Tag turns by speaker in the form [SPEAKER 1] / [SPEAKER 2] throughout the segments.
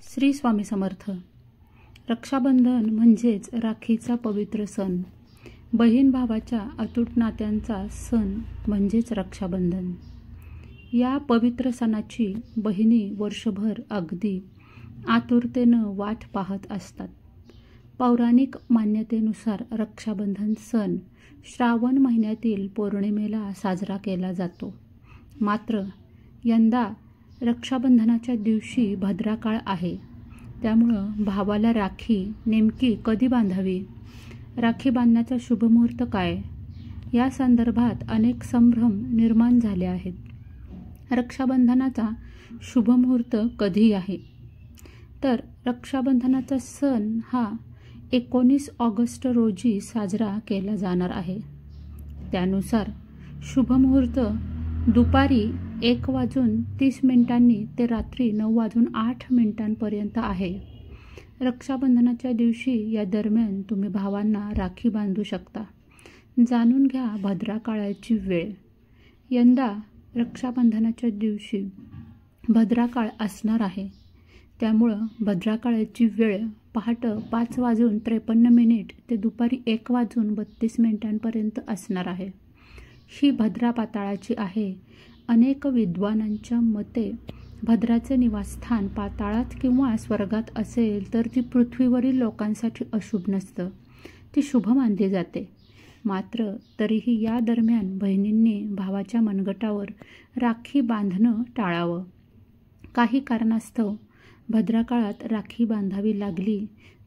[SPEAKER 1] श्री स्वामी समर्थ। रक्षाबंधन म्हणजेच राखीचा पवित्र सण, बहीण भावाच्या अतूट नात्यांचा सण म्हणजेच रक्षाबंधन। या पवित्र सणाची बहिणी वर्षभर अगदी आतुरतेनं वाट पाहत असतात। पौराणिक मान्यतेनुसार रक्षाबंधन सण श्रावण महिन्यातील पौर्णिमेला साजरा केला जातो। मात्र यंदा रक्षाबंधनाच्या दिवशी भद्राकाळ आहे, त्यामुळं भावाला राखी नेमकी कधी बांधावी, राखी बांधण्याचा शुभमुहूर्त काय, या संदर्भात अनेक संभ्रम निर्माण झाले आहेत। रक्षाबंधनाचा शुभमुहूर्त कधी आहे? तर रक्षाबंधनाचा सण हा 19 ऑगस्ट रोजी साजरा केला जाणार आहे। त्यानुसार शुभमुहूर्त दुपारी 1:30 ते रात्री 9:08 आहे। रक्षाबंधनाच्या दिवशी या दरम्यान तुम्ही भावांना राखी बांधू शकता। जाणून घ्या भद्राकाळाची वेळ। यंदा रक्षाबंधनाच्या दिवशी भद्राकाळ असणार आहे, त्यामुळं भद्राकाळाची वेळ पहाटे 5:53 ते दुपारी 1:32 असणार आहे। ही भद्रा पाताळाची आहे। अनेक विद्वानांच्या मते भद्राचे निवासस्थान पाताळात किंवा स्वर्गात असेल तर ती पृथ्वीवरील लोकांसाठी अशुभ नसतं, ती शुभ मानली जाते। मात्र तरीही या दरम्यान बहिणींनी भावाच्या मनगटावर राखी बांधणं टाळावं। काही कारणास्तव भद्राकाळात राखी बांधावी लागली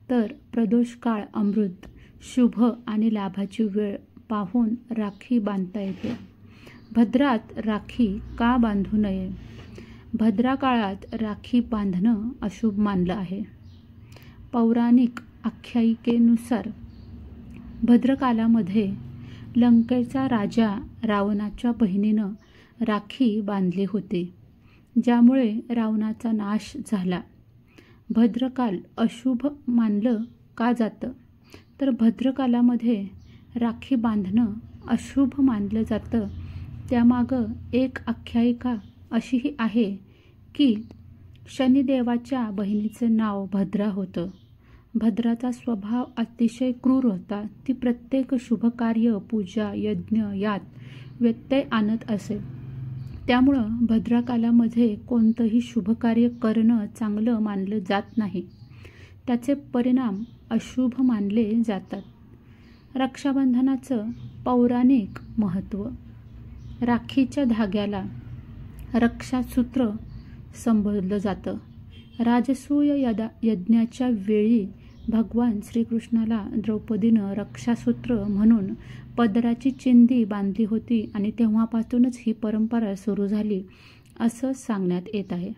[SPEAKER 1] तर प्रदोष काळ, अमृत, शुभ आणि लाभाची वेळ पाहून राखी बांधता येते। भद्रात राखी का बांधू नये? भद्रा काळात राखी बांधणं अशुभ मानलं आहे। पौराणिक आख्यायिकेनुसार भद्रकालामध्ये लंकेचा राजा रावणाच्या बहिणीनं राखी बांधली होती, ज्यामुळे रावणाचा नाश झाला। भद्रकाल अशुभ मानलं का जातं? तर भद्रकालामध्ये राखी बांधणं अशुभ मानलं जातं, त्यामागं एक आख्यायिका अशीही आहे की शनिदेवाच्या बहिणीचं नाव भद्रा होतं। भद्राचा स्वभाव अतिशय क्रूर होता। ती प्रत्येक शुभकार्य, पूजा, यज्ञ यात व्यत्यय आणत असे। त्यामुळं भद्राकालामध्ये कोणतंही शुभकार्य करणं चांगलं मानलं जात नाही, त्याचे परिणाम अशुभ मानले जातात। रक्षाबंधनाचं पौराणिक महत्त्व। राखीच्या धाग्याला रक्षासूत्र संबोधलं जातं। राजसूय यज्ञाच्या वेळी भगवान श्रीकृष्णाला द्रौपदीनं रक्षासूत्र म्हणून पदराची चिंधी बांधली होती आणि तेव्हापासूनच ही परंपरा सुरू झाली असं सांगण्यात येत आहे।